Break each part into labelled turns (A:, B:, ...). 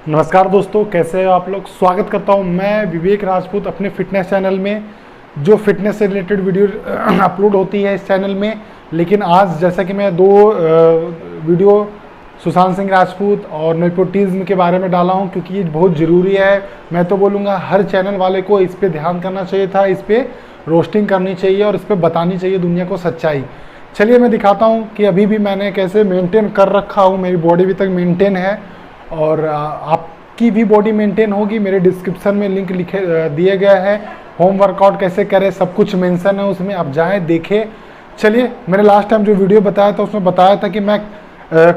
A: नमस्कार दोस्तों, कैसे हो आप लोग। स्वागत करता हूं मैं विवेक राजपूत अपने फिटनेस चैनल में, जो फिटनेस से रिलेटेड वीडियो अपलोड होती है इस चैनल में। लेकिन आज जैसा कि मैं दो वीडियो सुशांत सिंह राजपूत और नेपोटिज्म के बारे में डाला हूं, क्योंकि ये बहुत ज़रूरी है। मैं तो बोलूँगा हर चैनल वाले को इस पर ध्यान करना चाहिए था, इस पर रोस्टिंग करनी चाहिए और इस पर बतानी चाहिए दुनिया को सच्चाई। चलिए मैं दिखाता हूँ कि अभी भी मैंने कैसे मेंटेन कर रखा हूँ। मेरी बॉडी अभी तक मेंटेन है और आपकी भी बॉडी मेंटेन होगी। मेरे डिस्क्रिप्शन में लिंक लिखे दिए गए हैं, होम वर्कआउट कैसे करें सब कुछ मेंशन है उसमें, आप जाएं देखें। चलिए, मैंने लास्ट टाइम जो वीडियो बताया था उसमें बताया था कि मैं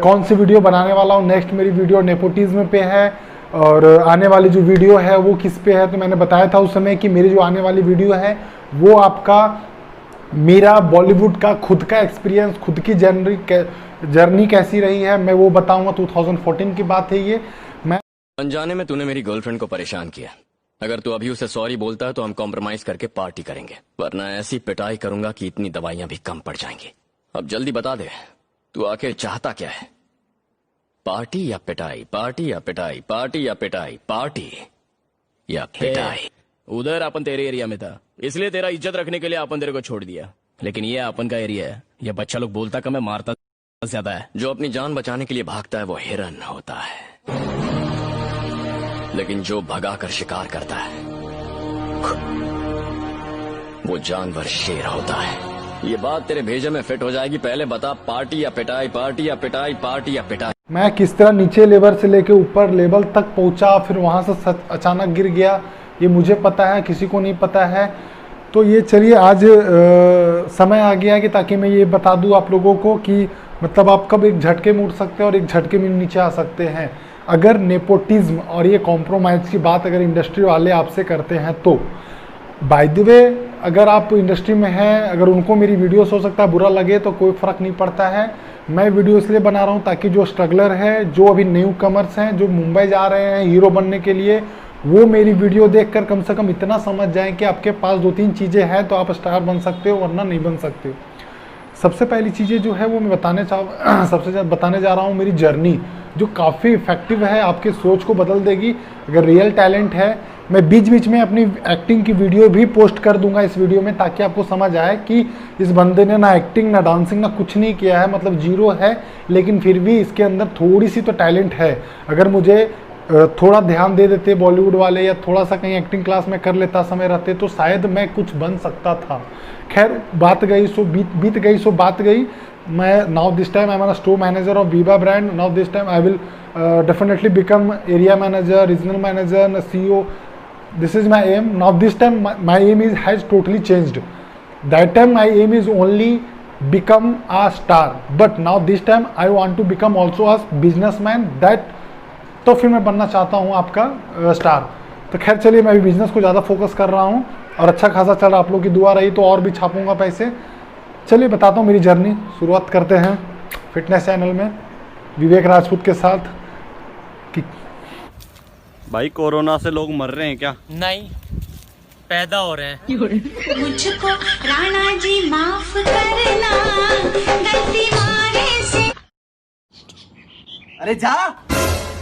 A: कौन सी वीडियो बनाने वाला हूँ। नेक्स्ट मेरी वीडियो नेपोटिज्म पे है और आने वाली जो वीडियो है वो किस पे है। तो मैंने बताया था उस समय कि मेरी जो आने वाली वीडियो है वो आपका मेरा बॉलीवुड का खुद का एक्सपीरियंस, खुद की जर्नी कैसी रही है, मैं वो बताऊंगा। 2014 की बात है ये। मैं
B: अनजाने में तूने मेरी गर्लफ्रेंड को परेशान किया। अगर तू अभी उसे सॉरी बोलता है तो हम कॉम्प्रोमाइज करके पार्टी करेंगे, वरना ऐसी पिटाई करूंगा कि इतनी दवाइयां भी कम पड़ जाएंगी। अब जल्दी बता दे, तू आखिर चाहता क्या है? पार्टी या पिटाई, पार्टी या पिटाई, पार्टी या पिटाई, पार्टी या पिटाई।
C: उधर अपन तेरे एरिया में था, इसलिए तेरा इज्जत रखने के लिए अपन तेरे को छोड़ दिया। लेकिन ये अपन का एरिया है, ये बच्चा लोग बोलता कम है, मारता ज्यादा है।
B: जो अपनी जान बचाने के लिए भागता है वो हिरन होता है, लेकिन जो भगा कर शिकार करता है वो जानवर शेर होता है। ये बात तेरे भेजे में फिट हो जाएगी। पहले बता, पार्टी या पिटाई, पार्टी या पिटाई, पार्टी या पिटाई।
A: मैं किस तरह नीचे लेवल से लेके ऊपर लेवल तक पहुंचा, फिर वहां से अचानक गिर गया, ये मुझे पता है, किसी को नहीं पता है। तो ये चलिए आज समय आ गया कि ताकि मैं ये बता दूं आप लोगों को कि मतलब आप कब एक झटके में उठ सकते हैं और एक झटके में नीचे आ सकते हैं अगर नेपोटिज्म और ये कॉम्प्रोमाइज़ की बात अगर इंडस्ट्री वाले आपसे करते हैं तो। बाय द वे, अगर आप इंडस्ट्री में हैं, अगर उनको मेरी वीडियोस हो सकता है बुरा लगे तो कोई फ़र्क नहीं पड़ता है। मैं वीडियो इसलिए बना रहा हूँ ताकि जो स्ट्रगलर है, जो अभी न्यू कमर्स हैं, जो मुंबई जा रहे हैं हीरो बनने के लिए, वो मेरी वीडियो देखकर कम से कम इतना समझ जाएं कि आपके पास 2-3 चीज़ें हैं तो आप स्टार बन सकते हो, वरना नहीं बन सकते। सबसे पहली चीज़ें जो है वो मैं बताने जा रहा हूँ मेरी जर्नी, जो काफ़ी इफेक्टिव है, आपके सोच को बदल देगी। अगर रियल टैलेंट है, मैं बीच बीच में अपनी एक्टिंग की वीडियो भी पोस्ट कर दूंगा इस वीडियो में, ताकि आपको समझ आए कि इस बंदे ने ना एक्टिंग ना डांसिंग ना कुछ नहीं किया है, मतलब जीरो है, लेकिन फिर भी इसके अंदर थोड़ी सी तो टैलेंट है। अगर मुझे थोड़ा ध्यान दे देते बॉलीवुड वाले या थोड़ा सा कहीं एक्टिंग क्लास में कर लेता समय रहते तो शायद मैं कुछ बन सकता था। खैर, बात गई सो बीत गई सो बात गई। मैं now this time I am a store manager of Viva brand. Now this time I will definitely become area manager, regional manager, CEO. This is my aim. Now this time my aim has totally changed. That time my aim is only become a star, but now this time I want to become also a businessman. That तो फिर मैं बनना चाहता हूँ आपका star. तो खैर चलिए, मैं अभी बिजनेस को ज़्यादा फोकस कर रहा हूँ और अच्छा खासा चल रहा। आप लोग की दुआ रही तो और भी छापूंगा पैसे। चलिए बताता हूँ मेरी जर्नी। शुरुआत करते हैं फिटनेस चैनल में विवेक राजपूत के साथ। कि
D: भाई कोरोना से लोग मर रहे हैं क्या?
E: नहीं, पैदा हो रहे हैं।
F: मुझको राणा जी माफ करना, गलती मारे से।
G: अरे जा,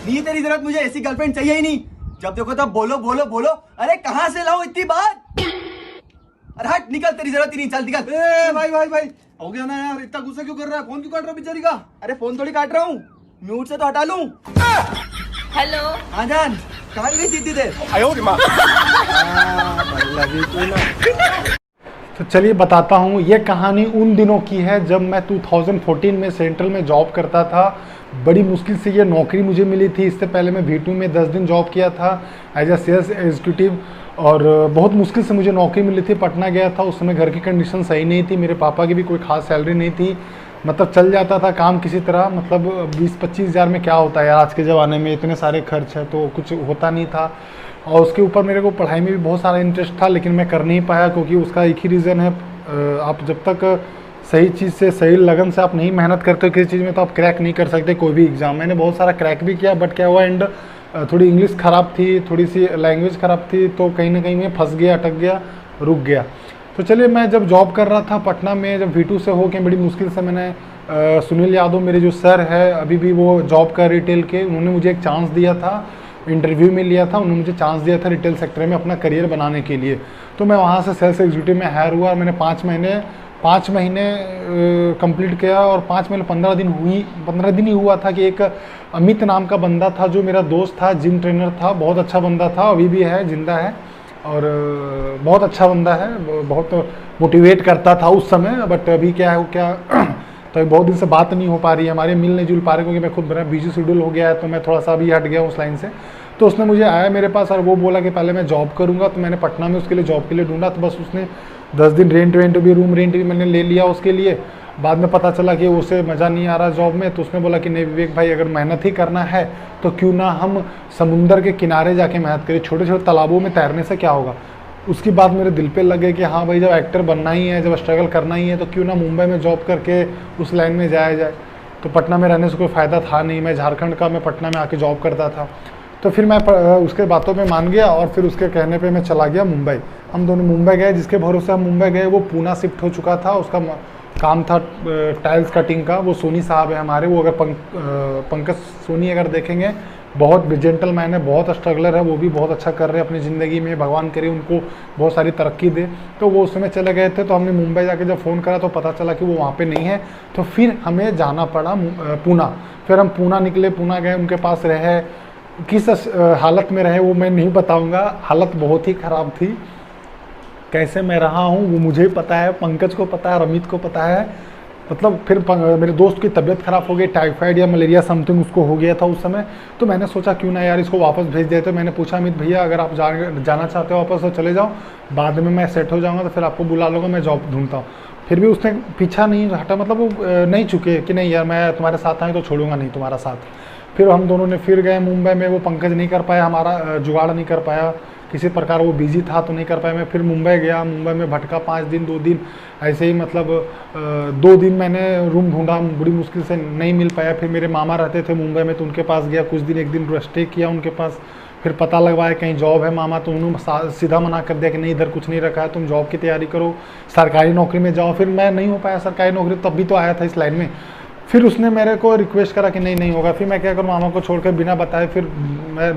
G: नहीं तेरी जरूरत, मुझे ऐसी गर्लफ्रेंड चाहिए ही नहीं। जब देखो तब बोलो बोलो बोलो। अरे कहाँ से लाऊं इतनी बात? अरे हट, निकल, तेरी जरूरत ही नहीं, चल निकल।
H: भाई भाई भाई, हो गया ना यार, इतना गुस्सा क्यों कर रहा है? फोन क्यों काट रहा है बेचारी का?
G: अरे फोन थोड़ी काट रहा हूँ, म्यूट से तो हटा लूं।
F: हेलो,
G: हाँ जान, कहाँ गई थी देर?
A: तो चलिए बताता हूँ, ये कहानी उन दिनों की है जब मैं 2014 में सेंट्रल में जॉब करता था। बड़ी मुश्किल से ये नौकरी मुझे मिली थी। इससे पहले मैं V2 में 10 दिन जॉब किया था एज ए सेल्स एग्जीक्यूटिव, और बहुत मुश्किल से मुझे नौकरी मिली थी। पटना गया था, उस समय घर की कंडीशन सही नहीं थी, मेरे पापा की भी कोई खास सैलरी नहीं थी, मतलब चल जाता था काम किसी तरह। मतलब 20-25 हज़ार में क्या होता है यार, आज के ज़माने में इतने सारे खर्च है तो कुछ होता नहीं था। और उसके ऊपर मेरे को पढ़ाई में भी बहुत सारा इंटरेस्ट था, लेकिन मैं कर नहीं पाया, क्योंकि उसका एक ही रीज़न है, आप जब तक सही चीज़ से, सही लगन से आप नहीं मेहनत करते हो किसी चीज़ में तो आप क्रैक नहीं कर सकते कोई भी एग्ज़ाम। मैंने बहुत सारा क्रैक भी किया, बट क्या हुआ, एंड थोड़ी इंग्लिश ख़राब थी, थोड़ी सी लैंग्वेज ख़राब थी, तो कहीं ना कहीं मैं फंस गया, अटक गया, रुक गया। तो चलिए, मैं जब जॉब कर रहा था पटना में, जब V2 से होके बड़ी मुश्किल से मैंने सुनील यादव मेरे जो सर है अभी भी वो जॉब कर रिटेल के, उन्होंने मुझे एक चांस दिया था इंटरव्यू में लिया था, उन्होंने मुझे चांस दिया था रिटेल सेक्टर में अपना करियर बनाने के लिए। तो मैं वहाँ से सेल्स एग्जीक्यूटिव में हायर हुआ और मैंने 5 महीने कंप्लीट किया और 5 महीने 15 दिन ही हुआ था कि एक अमित नाम का बंदा था जो मेरा दोस्त था, जिम ट्रेनर था, बहुत अच्छा बंदा था, अभी भी है, जिंदा है और बहुत अच्छा बंदा है, बहुत मोटिवेट करता था उस समय। बट अभी क्या है क्या तो बहुत दिन से बात नहीं हो पा रही है हमारे, मिल नहीं जुल पा रहे क्योंकि मैं खुद मेरा बिजी शेड्यूल हो गया है, तो मैं थोड़ा सा अभी हट गया उस लाइन से। तो उसने मुझे आया मेरे पास और वो बोला कि पहले मैं जॉब करूँगा, तो मैंने पटना में उसके लिए जॉब के लिए ढूंढा। तो बस उसने 10 दिन रूम रेंट भी मैंने ले लिया उसके लिए। बाद में पता चला कि उसे मज़ा नहीं आ रहा जॉब में, तो उसने बोला कि नहीं विवेक भाई, अगर मेहनत ही करना है तो क्यों ना हम समुंदर के किनारे जाके मेहनत करें, छोटे छोटे तालाबों में तैरने से क्या होगा। उसकी बात मेरे दिल पे लगे कि हाँ भाई, जब एक्टर बनना ही है, जब स्ट्रगल करना ही है, तो क्यों ना मुंबई में जॉब करके उस लाइन में जाया जाए। तो पटना में रहने से कोई फ़ायदा था नहीं, मैं झारखंड का, मैं पटना में आके जॉब करता था। तो फिर मैं उसके बातों में मान गया और फिर उसके कहने पे मैं चला गया मुंबई। हम दोनों मुंबई गए, जिसके भरोसे हम मुंबई गए वो पूना शिफ्ट हो चुका था, उसका काम था टाइल्स कटिंग का। वो सोनी साहब है हमारे, वो अगर पंकज सोनी अगर देखेंगे, बहुत जेंटलमैन है, बहुत स्ट्रगलर है, वो भी बहुत अच्छा कर रहे हैं अपनी ज़िंदगी में, भगवान करे उनको बहुत सारी तरक्की दे। तो वो उस समय चले गए थे, तो हमने मुंबई जाके जब फ़ोन करा तो पता चला कि वो वहाँ पे नहीं है। तो फिर हमें जाना पड़ा पूना। फिर हम पूना निकले, पूना गए, उनके पास रहे। किस हालत में रहे वो मैं नहीं बताऊँगा, हालत बहुत ही ख़राब थी। कैसे मैं रहा हूँ वो मुझे ही पता है, पंकज को पता है, अमित को पता है। मतलब फिर मेरे दोस्त की तबीयत ख़राब हो गई, टाइफाइड या मलेरिया समथिंग उसको हो गया था उस समय। तो मैंने सोचा क्यों ना यार इसको वापस भेज देते। मैंने पूछा अमित भैया, अगर आप जाना चाहते हो वापस तो चले जाओ, बाद में मैं सेट हो जाऊँगा तो फिर आपको बुला लूँगा, मैं जॉब ढूंढता हूँ। फिर भी उसने पीछा नहीं हटा, मतलब वो नहीं चुके कि नहीं यार मैं तुम्हारे साथ आए तो छोड़ूंगा नहीं तुम्हारा साथ। फिर हम दोनों ने फिर गए मुंबई में, वो पंकज नहीं कर पाया, हमारा जुगाड़ नहीं कर पाया किसी प्रकार, वो बिजी था तो नहीं कर पाया। मैं फिर मुंबई गया, मुंबई में भटका 5 दिन 2 दिन ऐसे ही, मतलब 2 दिन मैंने रूम ढूंढा, बड़ी मुश्किल से नहीं मिल पाया। फिर मेरे मामा रहते थे मुंबई में, तो उनके पास गया कुछ दिन, 1 दिन स्टे किया उनके पास। फिर पता लगवाया कहीं जॉब है मामा, तो उन्होंने सीधा मना कर दिया कि नहीं इधर कुछ नहीं रखा है, तुम जॉब की तैयारी करो, सरकारी नौकरी में जाओ। फिर मैं नहीं हो पाया सरकारी नौकरी, तब भी तो आया था इस लाइन में। फिर उसने मेरे को रिक्वेस्ट करा कि नहीं होगा। फिर मैं क्या करूँ, मामा को छोड़कर बिना बताए फिर मैं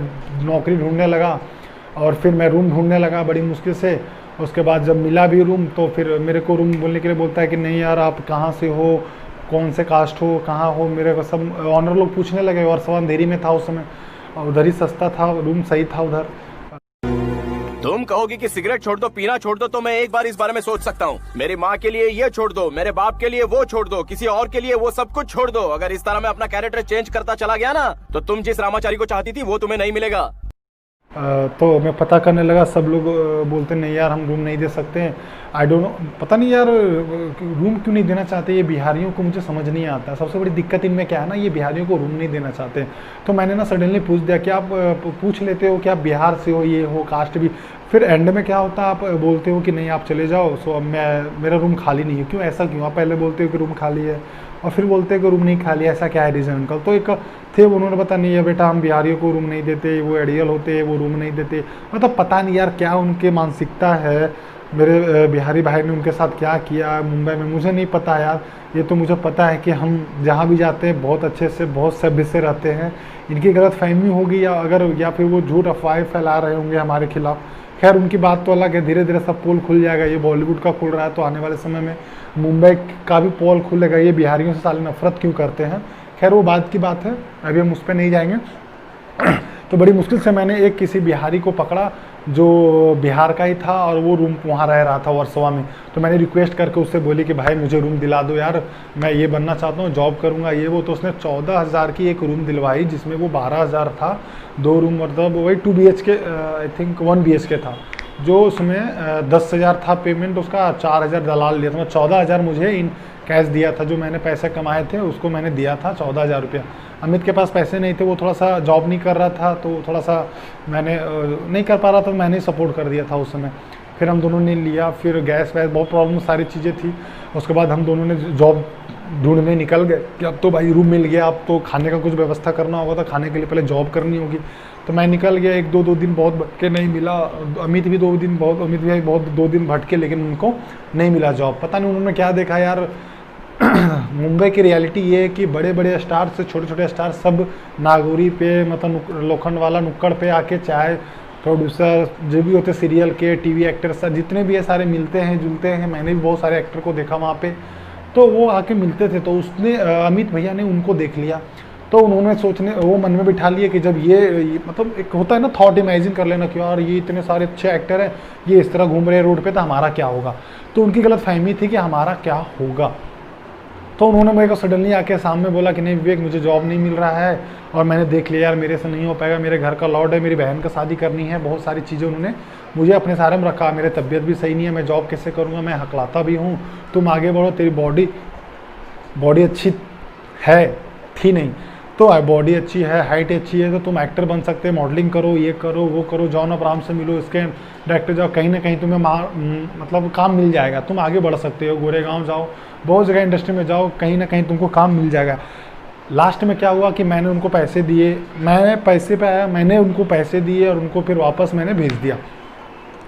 A: नौकरी ढूंढने लगा और फिर मैं रूम ढूंढने लगा बड़ी मुश्किल से। उसके बाद जब मिला भी रूम, तो फिर मेरे को रूम बोलने के लिए बोलता है कि नहीं यार आप कहाँ से हो, कौन से कास्ट हो, कहाँ हो। मेरे को सब ऑनर लोग पूछने लगे, और सब अंधेरी में था उस समय, और उधर ही सस्ता था, रूम सही था उधर।
C: तुम कहोगे कि सिगरेट छोड़ दो, पीना छोड़ दो, तो मैं एक बार इस बारे में सोच सकता हूँ। मेरी माँ के लिए ये छोड़ दो, मेरे बाप के लिए वो छोड़ दो, किसी और के लिए वो सब कुछ छोड़ दो। अगर इस तरह मैं अपना कैरेक्टर चेंज करता चला गया ना, तो तुम जिस रामाचारी को चाहती थी वो तुम्हें नहीं मिलेगा।
A: तो मैं पता करने लगा, सब लोग बोलते नहीं यार हम रूम नहीं दे सकते हैं। आई डोंट नो, पता नहीं यार रूम क्यों नहीं देना चाहते ये बिहारियों को, मुझे समझ नहीं आता। सबसे बड़ी दिक्कत इनमें क्या है ना, ये बिहारियों को रूम नहीं देना चाहते। तो मैंने ना सडनली पूछ दिया कि आप पूछ लेते हो कि आप बिहार से हो, ये हो, कास्ट भी। फिर एंड में क्या होता है, आप बोलते हो कि नहीं आप चले जाओ, सो अब मेरा रूम खाली नहीं है। क्यों, ऐसा क्यों? आप पहले बोलते हो कि रूम खाली है और फिर बोलते हैं कि रूम नहीं खाली है, ऐसा क्या है रीज़न अंकल? तो एक थे, उन्होंने पता नहीं है बेटा हम बिहारियों को रूम नहीं देते, वो एडियल होते हैं, वो रूम नहीं देते। मतलब पता नहीं यार क्या उनके मानसिकता है। मेरे बिहारी भाई ने उनके साथ क्या किया मुंबई में मुझे नहीं पता यार। ये तो मुझे पता है कि हम जहाँ भी जाते हैं बहुत अच्छे से, बहुत सभ्य से रहते हैं। इनकी गलत फहमी होगी या फिर वो झूठ अफवाहें फैला रहे होंगे हमारे खिलाफ। खैर उनकी बात तो अलग है, धीरे धीरे सब पोल खुल जाएगा। ये बॉलीवुड का खुल रहा है, तो आने वाले समय में मुंबई का भी पोल खुलेगा। ये बिहारियों से साले नफरत क्यों करते हैं, खैर वो बात की बात है, अभी हम उस पर नहीं जाएंगे। तो बड़ी मुश्किल से मैंने एक किसी बिहारी को पकड़ा जो बिहार का ही था, और वो रूम वहाँ रह रहा था वर्सोवा में। तो मैंने रिक्वेस्ट करके उससे बोली कि भाई मुझे रूम दिला दो यार, मैं ये बनना चाहता हूँ, जॉब करूँगा ये वो। तो उसने 14,000 की एक रूम दिलवाई, जिसमें वो 12,000 था, 2 रूम, मतलब वही 2 BHK, आई थिंक 1 BHK था। जो उसमें 10,000 था पेमेंट उसका, 4,000 दलाल लिया था। 14,000 मुझे इन कैश दिया था, जो मैंने पैसे कमाए थे उसको मैंने दिया था 14,000 रुपया। अमित के पास पैसे नहीं थे, वो थोड़ा सा जॉब नहीं कर रहा था, तो थोड़ा सा मैंने नहीं कर पा रहा था, मैंने सपोर्ट कर दिया था उस समय। फिर हम दोनों ने लिया, फिर गैस वैस बहुत प्रॉब्लम, सारी चीज़ें थी। उसके बाद हम दोनों ने जॉब ढूंढने निकल गए कि अब तो भाई रूम मिल गया, अब तो खाने का कुछ व्यवस्था करना होगा, तो खाने के लिए पहले जॉब करनी होगी। तो मैं निकल गया, 1-2 दिन बहुत भटके, नहीं मिला। अमित भी 2 दिन बहुत 2 दिन भटके, लेकिन उनको नहीं मिला जॉब। पता नहीं उन्होंने क्या देखा यार, मुंबई की रियलिटी ये है कि बड़े बड़े स्टार से छोटे छोटे स्टार सब नागौरी पे मतलब लोखंड वाला नुक्कड़ पे आके चाय प्रोड्यूसर जो भी होते सीरियल के टीवी एक्टर्स जितने भी है सारे मिलते हैं जुलते हैं। मैंने भी बहुत सारे एक्टर को देखा वहाँ पे, तो वो आके मिलते थे। तो उसने अमित भैया ने उनको देख लिया, तो उन्होंने वो मन में बिठा लिए कि जब ये मतलब एक होता है ना थॉट इमेजिन कर लेना कि यार ये इतने सारे अच्छे एक्टर हैं, ये इस तरह घूम रहे हैं रोड पे, तो हमारा क्या होगा। तो उनकी गलत फहमी थी कि हमारा क्या होगा। तो उन्होंने मेरे को सडनली आके सामने बोला कि नहीं विवेक, मुझे जॉब नहीं मिल रहा है और मैंने देख लिया यार मेरे से नहीं हो पाएगा, मेरे घर का लॉट है, मेरी बहन का शादी करनी है, बहुत सारी चीज़ें उन्होंने मुझे अपने सारे में रखा, मेरी तबीयत भी सही नहीं है, मैं जॉब कैसे करूँगा, मैं हकलाता भी हूँ, तुम आगे बढ़ो, तेरी बॉडी अच्छी है थी नहीं, तो बॉडी अच्छी है, हाइट अच्छी है, तो तुम एक्टर बन सकते हैं, मॉडलिंग करो, ये करो वो करो, जाओ ना आराम से मिलो, इसके डायरेक्टर जाओ, कहीं ना कहीं तुम्हें मतलब काम मिल जाएगा, तुम आगे बढ़ सकते हो, गोरेगांव जाओ, बहुत जगह इंडस्ट्री में जाओ, कहीं ना कहीं तुमको काम मिल जाएगा। लास्ट में क्या हुआ कि मैंने उनको पैसे दिए, मैं पैसे पे आया, मैंने उनको पैसे दिए और उनको फिर वापस मैंने भेज दिया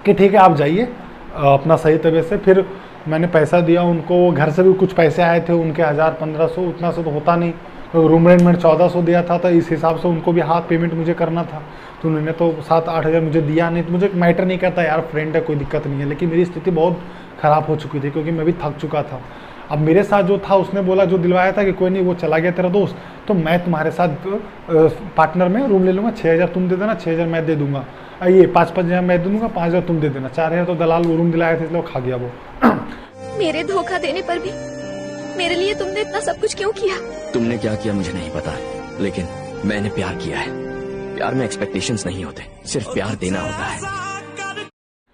A: कि ठीक है आप जाइए अपना सही तरीके से। फिर मैंने पैसा दिया उनको, घर से भी कुछ पैसे आए थे उनके 1000-1500, उतना से तो होता नहीं, तो रूम रेंट मैंने 1400 दिया था, तो इस हिसाब से उनको भी हाथ पेमेंट मुझे करना था, तो उन्होंने तो 7-8 हज़ार मुझे दिया नहीं। तो मुझे मैटर नहीं करता यार, फ्रेंड है कोई दिक्कत नहीं है, लेकिन मेरी स्थिति बहुत ख़राब हो चुकी थी क्योंकि मैं भी थक चुका था। अब मेरे साथ जो था उसने बोला, जो दिलवाया था कि कोई नहीं वो चला गया तेरा दोस्त, तो मैं तुम्हारे साथ पार्टनर में रूम ले लूँगा, 6000 तुम दे देना, 6000 मैं दे दूँगा, ये 5-5 मैं दे दूँगा, 5000 तुम दे देना, 4000 तो दलाल वो रूम दिलाया था इसलिए वो खा गया वो।
I: मेरे धोखा देने पर भी मेरे लिए तुमने इतना सब कुछ क्यों किया?
B: तुमने क्या किया मुझे नहीं पता, लेकिन मैंने प्यार किया है। प्यार में एक्सपेक्टेशंस नहीं होते, सिर्फ प्यार देना होता है।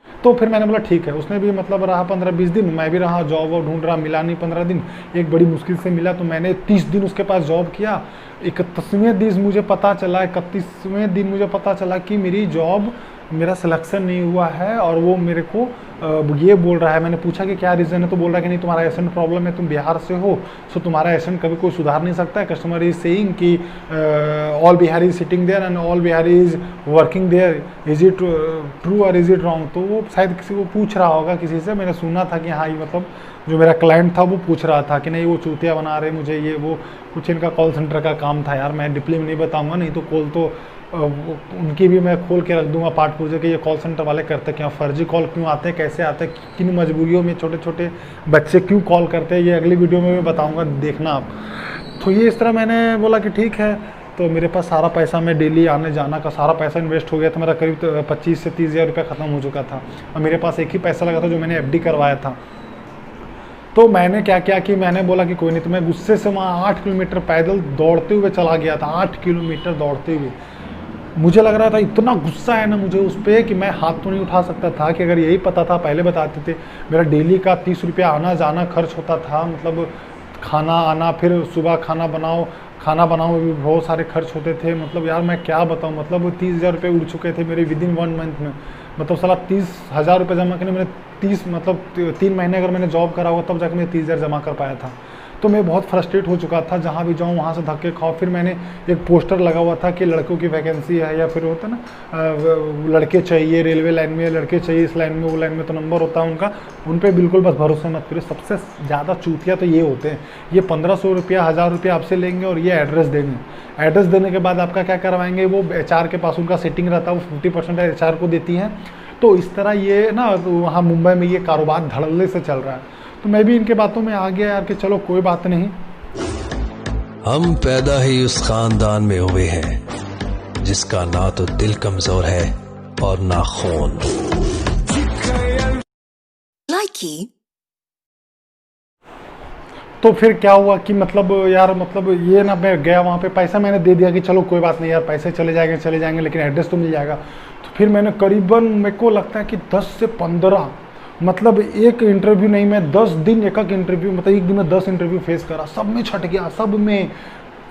A: तो फिर मैंने बोला ठीक है, उसने भी मतलब रहा 15-20 दिन, मैं भी रहा, जॉब और ढूंढ रहा, मिला नहीं 15 दिन, एक बड़ी मुश्किल से मिला, तो मैंने 30 दिन उसके पास जॉब किया। 31वें दिन मुझे पता चला कि मेरी जॉब, मेरा सिलेक्शन नहीं हुआ है, और वो मेरे को ये बोल रहा है, मैंने पूछा कि क्या रीज़न है, तो बोल रहा है कि नहीं तुम्हारा एसेंट प्रॉब्लम है, तुम बिहार से हो, सो तुम्हारा एसेंट कभी कोई सुधार नहीं सकता है। कस्टमर इज सेइंग कि all Bihari is sitting there and all Bihari is working there, is it true और इज इट रॉन्ग। तो वो शायद किसी को पूछ रहा होगा किसी से, मैंने सुना था कि हाँ ये मतलब जो मेरा क्लाइंट था वो पूछ रहा था कि नहीं वो चूतिया बना रहे मुझे, ये वो कुछ इनका कॉल सेंटर का काम था। यार मैं डिप्ली में नहीं बताऊँगा, नहीं तो कॉल तो उनकी भी मैं खोल के रख दूंगा पार्ट पुर्जे कि ये कॉल सेंटर वाले करते क्या, फर्जी कॉल क्यों आते हैं, कैसे आते हैं, किन मजबूरियों में छोटे छोटे बच्चे क्यों कॉल करते हैं, ये अगली वीडियो में मैं बताऊंगा, देखना आप। तो ये इस तरह मैंने बोला कि ठीक है। तो मेरे पास सारा पैसा, मैं डेली आने जाना का सारा पैसा इन्वेस्ट हो गया था, मेरा करीब 25 से 30 हज़ार रुपये ख़त्म हो चुका था, और मेरे पास एक ही पैसा लगा था जो मैंने FD करवाया था। तो मैंने क्या किया कि मैंने बोला कि कोई नहीं, तो मैं गुस्से से वहाँ 8 किलोमीटर पैदल दौड़ते हुए चला गया था, 8 किलोमीटर दौड़ते हुए। मुझे लग रहा था इतना गुस्सा है ना मुझे उस पर कि मैं हाथ तो नहीं उठा सकता था, कि अगर यही पता था पहले बताते थे। मेरा डेली का 30 रुपया आना जाना खर्च होता था, मतलब खाना आना, फिर सुबह खाना बनाओ भी बहुत सारे खर्च होते थे। मतलब यार मैं क्या बताऊँ, मतलब 30,000 रुपये उड़ चुके थे मेरे विदिन 1 मंथ में। मतलब साला 30,000 रुपये जमा करने, मैंने 3 महीने अगर मैंने जॉब करा हुआ तब जाकर मैं 30,000 जमा कर पाया था। तो मैं बहुत फ्रस्ट्रेट हो चुका था, जहाँ भी जाऊँ वहाँ से धक्के खाओ। फिर मैंने एक पोस्टर लगा हुआ था कि लड़कों की वैकेंसी है, या फिर होता है ना लड़के चाहिए रेलवे लाइन में, लड़के चाहिए इस लाइन में वो लाइन में, तो नंबर होता है उनका, उन पर बिल्कुल बस भरोसा मत करो। सबसे ज़्यादा चूतिया तो ये होते हैं, ये 1500 रुपया 1000 रुपया आपसे लेंगे और ये एड्रेस देंगे। एड्रेस देने के बाद आपका क्या करवाएंगे, वो HR के पास उनका सेटिंग रहता है, वो 50% HR को देती हैं। तो इस तरह ये ना वहाँ मुंबई में ये कारोबार धड़ल्ले से चल रहा है। तो मैं भी इनके बातों में आ गया यार कि चलो कोई बात नहीं।
J: हम पैदा ही उस खानदान में हुए हैं जिसका ना तो दिल कमजोर है और ना खून।
A: तो फिर क्या हुआ कि मतलब यार मतलब ये ना, मैं गया वहाँ पे, पैसा मैंने दे दिया कि चलो कोई बात नहीं यार, पैसे चले जाएंगे लेकिन एड्रेस तो मिल जाएगा। तो फिर मैंने करीबन, मेरे को लगता है कि 10 से 15 मतलब एक इंटरव्यू नहीं, मैं 10 दिन एक इंटरव्यू, मतलब एक दिन में 10 इंटरव्यू फेस करा, सब में छट गया। सब में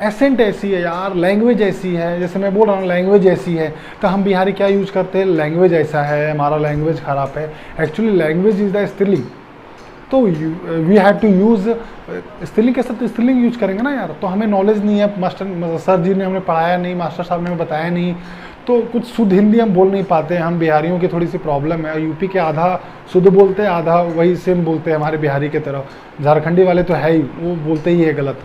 A: एसेंट ऐसी है यार, लैंग्वेज ऐसी है, जैसे मैं बोल रहा हूँ लैंग्वेज ऐसी है। तो हम बिहारी क्या यूज करते हैं, लैंग्वेज ऐसा है, हमारा लैंग्वेज ख़राब है। एक्चुअली लैंग्वेज इज़ द स्त्रीलिंग, तो वी हैव टू यूज़ स्त्रीलिंग के साथ स्त्रीलिंग यूज करेंगे ना यार। तो हमें नॉलेज नहीं है, मास्टर सर जी ने हमें पढ़ाया नहीं, मास्टर साहब ने हमें बताया नहीं, तो कुछ शुद्ध हिंदी हम बोल नहीं पाते हैं। हम बिहारियों की थोड़ी सी प्रॉब्लम है। यूपी के आधा शुद्ध बोलते हैं, आधा वही सेम बोलते हैं हमारे बिहारी के तरह। झारखंडी वाले तो है ही, वो बोलते ही है गलत।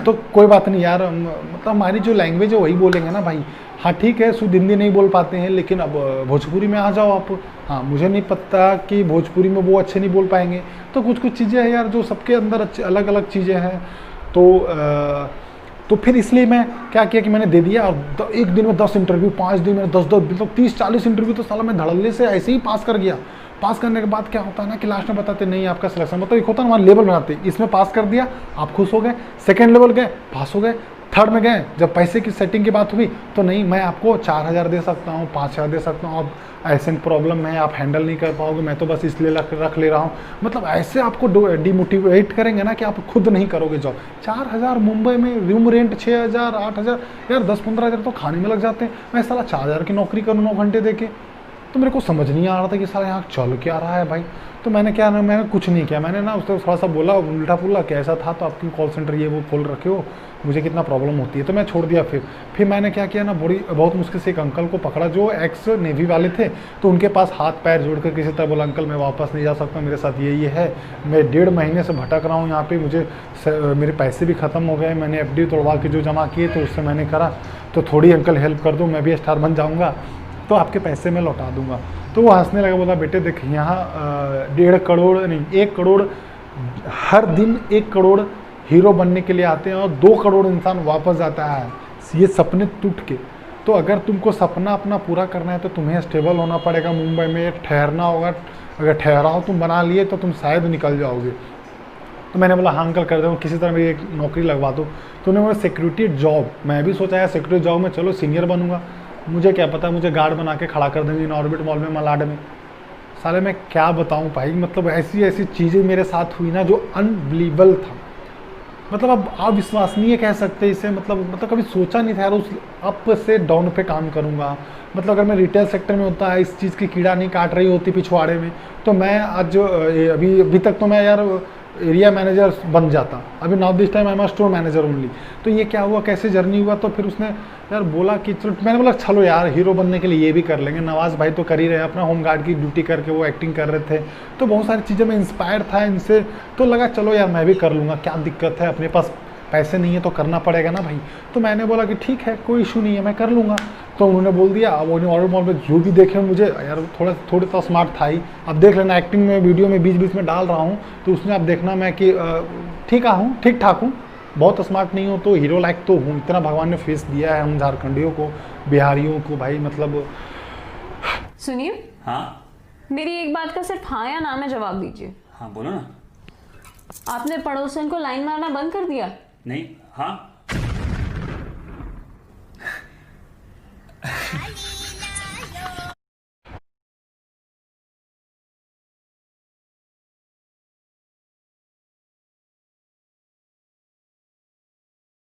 A: तो कोई बात नहीं यार, मतलब हमारी जो लैंग्वेज है वही बोलेंगे ना भाई। हाँ ठीक है, शुद्ध हिंदी नहीं बोल पाते हैं, लेकिन अब भोजपुरी में आ जाओ आप। हाँ, मुझे नहीं पता कि भोजपुरी में वो अच्छे नहीं बोल पाएंगे। तो कुछ कुछ चीज़ें हैं यार जो सबके अंदर अच्छे अलग अलग चीज़ें हैं। तो फिर इसलिए मैं क्या किया कि मैंने दे दिया। और एक दिन में 10 इंटरव्यू, 5 दिन में 10 मतलब 30-40 इंटरव्यू तो साला मैं धड़ल्ले से ऐसे ही पास कर गया। पास करने के बाद क्या होता है ना कि लास्ट में बताते नहीं आपका सिलेक्शन, मतलब एक होता है ना हमारा लेवल बनाते, इसमें पास कर दिया आप खुश हो गए, सेकंड लेवल गए पास हो गए, थर्ड में गए जब पैसे की सेटिंग की बात हुई तो नहीं मैं आपको 4000 दे सकता हूँ, 5000 दे सकता हूँ, अब ऐसे प्रॉब्लम है आप हैंडल नहीं कर पाओगे, मैं तो बस इसलिए रख ले रहा हूँ। मतलब ऐसे आपको डिमोटिवेट करेंगे ना कि आप खुद नहीं करोगे जॉब। 4000 मुंबई में रूम रेंट 6000 8000 यार 10-15 हज़ार तो खाने में लग जाते हैं। मैं साला 4000 की नौकरी करूँ 9 घंटे दे के, तो मेरे को समझ नहीं आ रहा था कि साला यहाँ चल क्या रहा है भाई। तो मैंने कुछ नहीं किया। मैंने ना उसको थोड़ा सा बोला उल्टा पुल्ला कैसा था तो आपकी कॉल सेंटर ये वो खोल रखे हो, मुझे कितना प्रॉब्लम होती है, तो मैं छोड़ दिया। फिर मैंने क्या किया ना, बहुत मुश्किल से एक अंकल को पकड़ा जो एक्स नेवी वाले थे। तो उनके पास हाथ पैर जोड़कर किसी तरह बोला अंकल मैं वापस नहीं जा सकता, मेरे साथ ये है, मैं 1.5 महीने से भटक रहा हूँ यहाँ पे, मुझे मेरे पैसे भी ख़त्म हो गए, मैंने FD तोड़वा के जो जमा किए तो उससे मैंने करा, तो थोड़ी अंकल हेल्प कर दो, मैं भी स्टार बन जाऊँगा तो आपके पैसे मैं लौटा दूंगा। तो वो हंसने लगा, बोला बेटे देख यहाँ 1.5 करोड़ नहीं 1 करोड़ हर दिन 1 करोड़ हीरो बनने के लिए आते हैं और 2 करोड़ इंसान वापस जाता है ये सपने टूट के। तो अगर तुमको सपना अपना पूरा करना है तो तुम्हें स्टेबल होना पड़ेगा, मुंबई में ठहरना होगा। अगर ठहराव तुम बना लिए तो तुम शायद निकल जाओगे। तो मैंने बोला हाँ अंकल कर दो, किसी तरह मेरी एक नौकरी लगवा दो। तो उन्होंने बोला सिक्योरिटी जॉब, मैं भी सोचा है सिक्योरिटी जॉब में चलो सीनियर बनूंगा, मुझे क्या पता मुझे गार्ड बना के खड़ा कर देंगे इन ऑर्बिट मॉल में मलाड में। साले मैं क्या बताऊं भाई, मतलब ऐसी ऐसी चीज़ें मेरे साथ हुई ना जो अनबिलीवेबल था। मतलब अब अविश्वसनीय कह सकते इसे, मतलब कभी सोचा नहीं था यार उस अप से डाउन पे काम करूंगा। मतलब अगर मैं रिटेल सेक्टर में होता है, इस चीज़ की कीड़ा नहीं काट रही होती पिछवाड़े में, तो मैं आज अभी तक तो मैं यार एरिया मैनेजर बन जाता। अभी now this time I am store manager only. तो ये क्या हुआ, कैसे जर्नी हुआ। तो फिर उसने यार बोला कि चलो, मैंने बोला चलो यार हीरो बनने के लिए ये भी कर लेंगे, नवाज़ भाई तो कर ही रहे, अपना होमगार्ड की ड्यूटी करके वो एक्टिंग कर रहे थे। तो बहुत सारी चीज़ें में इंस्पायर था इनसे, तो लगा चलो यार मैं भी कर लूँगा, क्या दिक्कत है, अपने पास पैसे नहीं है तो करना पड़ेगा ना भाई। तो मैंने बोला कि ठीक है कोई इशू नहीं है मैं कर लूँगा। तो उन्होंने बोल दिया। अब उन्होंने ऑर्डर मॉल में जो भी देखे मुझे यार थोड़ा तो स्मार्ट था ही। अब देख लेना एक्टिंग में वीडियो में बीच बीच में डाल रहा हूँ तो उसमें आप देखना मैं कि ठीक ठाक हूँ, बहुत स्मार्ट नहीं हो तो हीरो लाइक तो हूँ। इतना भगवान ने फेस दिया है हम झारखंडियों को, बिहारियों को भाई। मतलब
K: सुनिए,
D: हाँ
K: मेरी एक बात का सिर्फ हाँ या ना में जवाब दीजिए।
D: हाँ बोलो ना।
K: आपने पड़ोसन को लाइन मारना बंद कर दिया?
D: नहीं, हाँ